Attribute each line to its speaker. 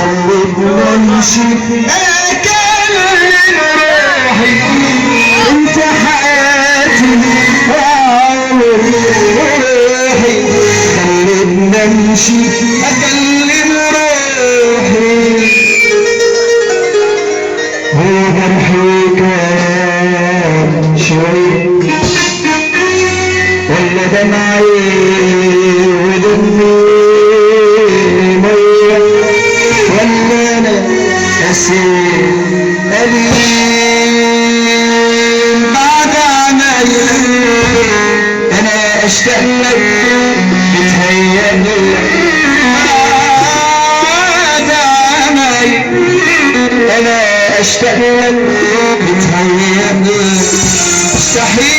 Speaker 1: خلتنا نمشي انا كان روحي انت حياتي روحي خلتنا نمشي اكلم روحي هو جرحي كان شوي ولا دمعي ودمي مية ولا انا اسير قليل بعد عمايل انا اشتاق لك بتهيألي بعد عمايل انا اشتاق لك بتهيألي مستحيل